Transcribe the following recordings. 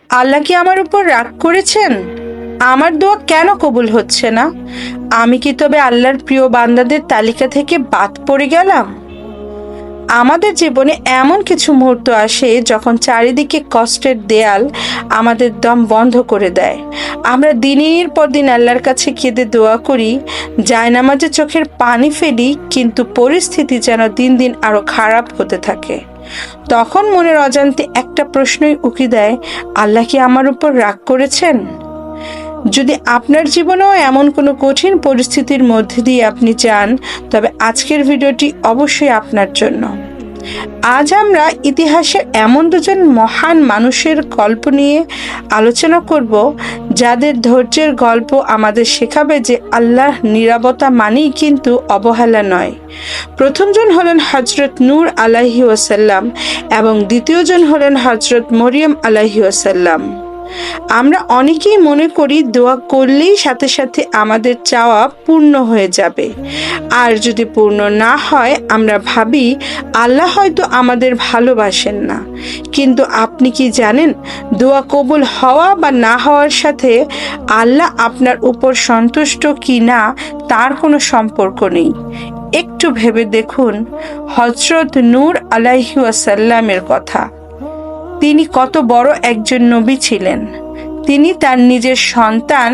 আল্লাহ কি আমার উপর রাগ করেছেন? আমার দোয়া কেন কবুল হচ্ছে না? আমি কি তবে আল্লাহর প্রিয় বান্দাদের তালিকা থেকে বাদ পড়ে গেলাম? আমাদের জীবনে এমন কিছু মুহূর্ত আসে যখন চারিদিকে কষ্টের দেয়াল আমাদের দম বন্ধ করে দেয়। আমরা দিনের পর দিন আল্লাহর কাছে কেঁদে দোয়া করি, জায়নামাজে চোখের পানি ফেলি, কিন্তু পরিস্থিতি যেন দিন দিন আরো খারাপ হতে থাকে। তখন মনের অজান্তে একটা প্রশ্নই উকি দেয়, আল্লাহ কি আমার উপর রাগ করেছেন? যদি আপনার জীবনেও এমন কোনো কঠিন পরিস্থিতির মধ্যে দিয়ে আপনি যান, তবে আজকের ভিডিওটি অবশ্যই আপনার জন্য। আজ আমরা ইতিহাসের এমন দুজন মহান মানুষের গল্প নিয়ে আলোচনা করব, যাদের ধৈর্যের গল্প আমাদের শেখাবে যে আল্লাহ নীরবতা মানেই কিন্তু অবহেলা নয়। প্রথমজন হলেন হযরত নূহ আলাইহি ওয়াসাল্লাম এবং দ্বিতীয়জন হলেন হযরত মরিয়ম আলাইহি ওয়াসাল্লাম। আমরা অনেকেই মনে করি দোয়া করলেই সাথে সাথে আমাদের চাওয়া পূর্ণ হয়ে যাবে, আর যদি পূর্ণ না হয় আমরা ভাবি আল্লাহ হয়তো আমাদের ভালোবাসেন না। কিন্তু আপনি কি জানেন, দোয়া কবুল হওয়া বা না হওয়ার সাথে আল্লাহ আপনার উপর সন্তুষ্ট কি না তার কোনো সম্পর্ক নেই। একটু ভেবে দেখুন হযরত নূহ আলাইহি ওয়াসাল্লামের কথা। তিনি কত বড় একজন নবী ছিলেন। তিনি তার নিজের সন্তান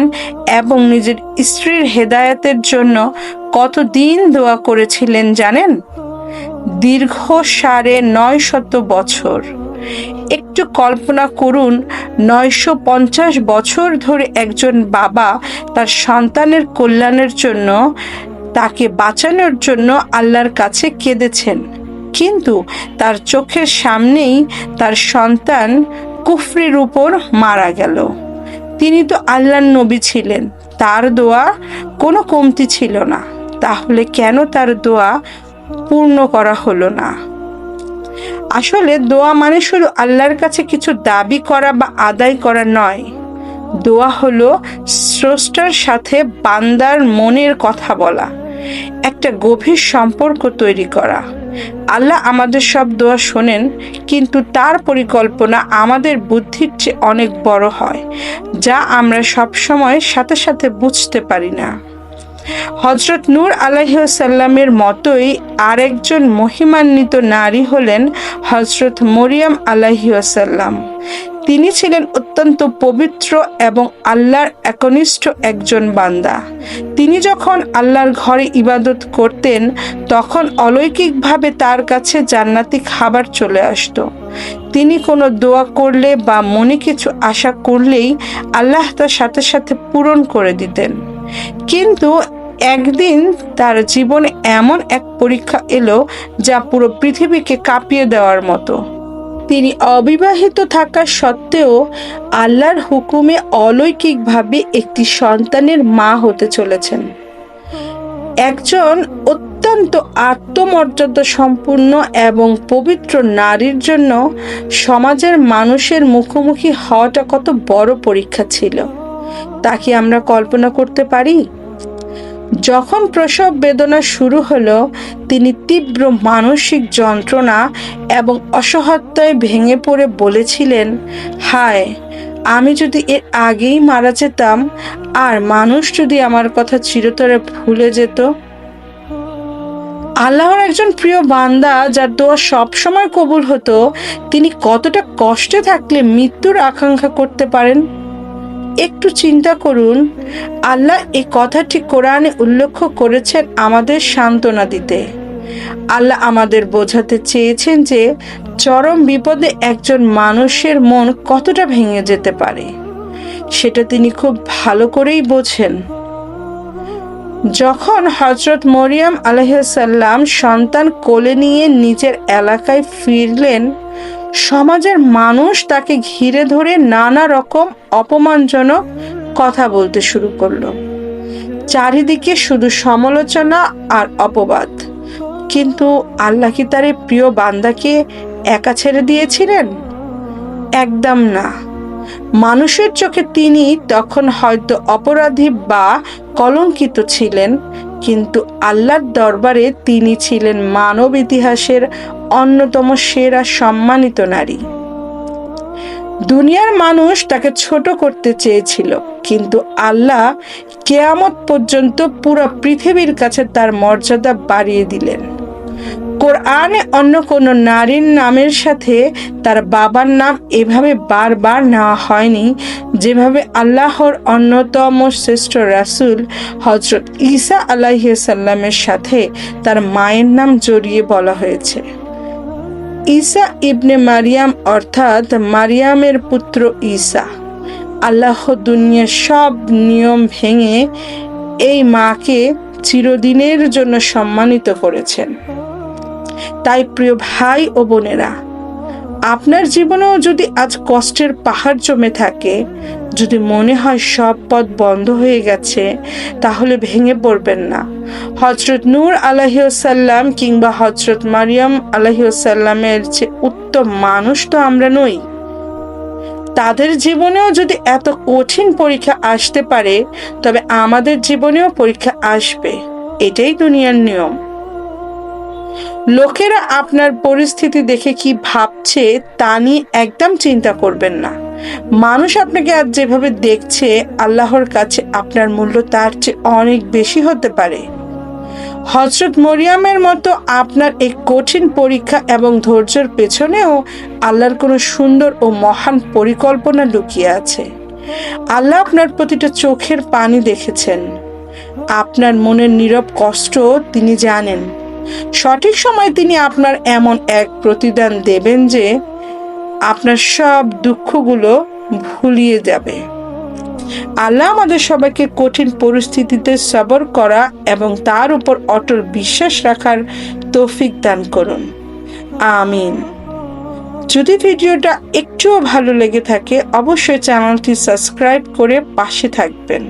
এবং নিজের স্ত্রীর হেদায়েতের জন্য কতদিন দোয়া করেছিলেন জানেন? দীর্ঘ ৯৫০ বছর। একটু কল্পনা করুন, ৯৫০ বছর ধরে একজন বাবা তার সন্তানের কল্যাণের জন্য, তাকে বাঁচানোর জন্য আল্লাহর কাছে কেঁদেছেন, কিন্তু তার চোখের সামনেই তার সন্তান কুফরির উপর মারা গেল। তিনি তো আল্লাহর নবী ছিলেন, তার দোয়া কোনো কমতি ছিল না। তাহলে কেন তার দোয়া পূর্ণ করা হলো না? আসলে দোয়া মানে শুধু আল্লাহর কাছে কিছু দাবি করা বা আদায় করা নয়। দোয়া হলো স্রষ্টার সাথে বান্দার মনের কথা বলা, একটা গভীর সম্পর্ক তৈরি করা। আল্লাহ আমাদের সব দোয়া শোনেন, কিন্তু তার পরিকল্পনা আমাদের বুদ্ধির চেয়ে অনেক বড় হয়, যা আমরা সব সময় সাথে সাথে বুঝতে পারি না। হযরত নূহ আলাইহিস সালামের মতোই আরেকজন মহিমান্বিত নারী হলেন হযরত মরিয়ম আলাইহিস সালাম। তিনি ছিলেন অত্যন্ত পবিত্র এবং আল্লাহর একনিষ্ঠ একজন বান্দা। তিনি যখন আল্লাহর ঘরে ইবাদত করতেন, তখন অলৌকিকভাবে তার কাছে জান্নাতি খাবার চলে আসতো। তিনি কোনো দোয়া করলে বা মনে কিছু আশা করলেই আল্লাহ তার সাথে সাথে পূরণ করে দিতেন। কিন্তু একদিন তার জীবনে এমন এক পরীক্ষা এলো যা পুরো পৃথিবীকে কাঁপিয়ে দেওয়ার মতো। তিনি অবিবাহিত থাকা সত্ত্বেও আল্লাহর হুকুমে অলৌকিকভাবে একটি সন্তানের মা হতে চলেছেন। একজন অত্যন্ত আত্মমর্যাদা সম্পন্ন এবং পবিত্র নারীর জন্য সমাজের মানুষের মুখোমুখি হওয়াটা কত বড় পরীক্ষা ছিল, তা কি আমরা কল্পনা করতে পারি? যখন প্রসব বেদনা শুরু হলো, তিনি তীব্র মানসিক যন্ত্রণা এবং অসহায়তায় ভেঙে পড়ে বলেছিলেন, হায়, আমি যদি এর আগেই মারা যেতাম, আর মানুষ যদি আমার কথা চিরতরে ভুলে যেত। আল্লাহর একজন প্রিয় বান্দা যার দোয়া সবসময় কবুল হতো, তিনি কতটা কষ্টে থাকলে মৃত্যুর আকাঙ্ক্ষা করতে পারেন? একটু চিন্তা করুন। আল্লাহ এই কথাটি কোরআনে উল্লেখ করেছেন আমাদের সান্ত্বনা দিতে। আল্লাহ আমাদের বোঝাতে চেয়েছেন যে চরম বিপদে একজন মানুষের মন কতটা ভেঙে যেতে পারে, সেটা তিনি খুব ভালো করেই বোঝেন। যখন হযরত মরিয়ম আলাইহিস সালাম সন্তান কোলে নিয়ে নিজের এলাকায় ফিরলেন, সমাজের মানুষ তাকে ঘিরে ধরে নানা রকম অপমানজনক কথা বলতে শুরু করলো। চারিদিকে শুধু সমালোচনা আর অপবাদ। কিন্তু আল্লাহ কি তার এই প্রিয় বান্দাকে একা ছেড়ে দিয়েছিলেন? একদম না। মানুষের চোখে তিনি তখন হয়তো অপরাধী বা কলঙ্কিত ছিলেন, কিন্তু আল্লাহর দরবারে তিনি ছিলেন মানব ইতিহাসের অন্যতম সেরা সম্মানিত নারী। দুনিয়ার মানুষ তাকে ছোট করতে চেয়েছিল, কিন্তু আল্লাহ কিয়ামত পর্যন্ত পুরো পৃথিবীর কাছে তার মর্যাদা বাড়িয়ে দিলেন। কোরআনে অন্য কোনো নারীর নামের সাথে তার বাবার নাম এভাবে বারবার নেওয়া হয়নি, যেভাবে আল্লাহর অন্যতম শ্রেষ্ঠ রাসূল হযরত ঈসা আলাইহিস সালামের সাথে তার মায়ের নাম জড়িয়ে বলা হয়েছে। ঈসা ইবনে মারিয়াম অর্থাৎ মারিয়ামের পুত্র ঈসা। আল্লাহ দুনিয়ার সব নিয়ম ভেঙে এই মাকে চিরদিনের জন্য সম্মানিত করেছেন। তাই প্রিয় ভাই ও বোনেরা, আপনার জীবনেও যদি আজ কষ্টের পাহাড় জমে থাকে, যদি মনে হয় সব পথ বন্ধ হয়ে গেছে, তাহলে ভেঙে পড়বেন না। হযরত নূহ আলাইহিসসালাম কিংবা হযরত মারিয়াম আলাইহিসসালামের চেয়ে উত্তম মানুষ তো আমরা নই। তাদের জীবনেও যদি এত কঠিন পরীক্ষা আসতে পারে, তবে আমাদের জীবনেও পরীক্ষা আসবে। এটাই দুনিয়ার নিয়ম। লোকেরা আপনার পরিস্থিতি দেখে কি ভাবছে তা নিয়ে একদম চিন্তা করবেন না। মানুষ আপনাকে আজ যেভাবে দেখছে, আল্লাহর কাছে আপনার মূল্য তার চেয়ে অনেক বেশি হতে পারে। হযরত মরিয়মের মতো আপনার এই কঠিন পরীক্ষা এবং ধৈর্যের পেছনেও আল্লাহর কোনো সুন্দর ও মহান পরিকল্পনা লুকিয়ে আছে। আল্লাহ আপনার প্রতিটা চোখের পানি দেখেছেন, আপনার মনের নীরব কষ্ট তিনি জানেন। সঠিক সময় তিনি আপনার এমন এক প্রতিদান দেবেন যে আপনার সব দুঃখগুলো ভুলিয়ে যাবে। আল্লাহ আমাদের সবাইকে কঠিন পরিস্থিতিতে সবর করা এবং তার উপর অটল বিশ্বাস রাখার তৌফিক দান করুন। আমিন। যদি ভিডিওটা একটুও ভালো লেগে থাকে, অবশ্যই চ্যানেলটি সাবস্ক্রাইব করে পাশে থাকবেন।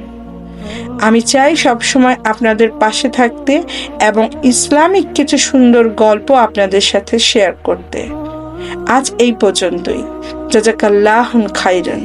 আমি চাই সবসময় আপনাদের পাশে থাকতে এবং ইসলামিক কিছু সুন্দর গল্প আপনাদের সাথে শেয়ার করতে। আজ এই পর্যন্তই। জাযাকাল্লাহু খাইরান।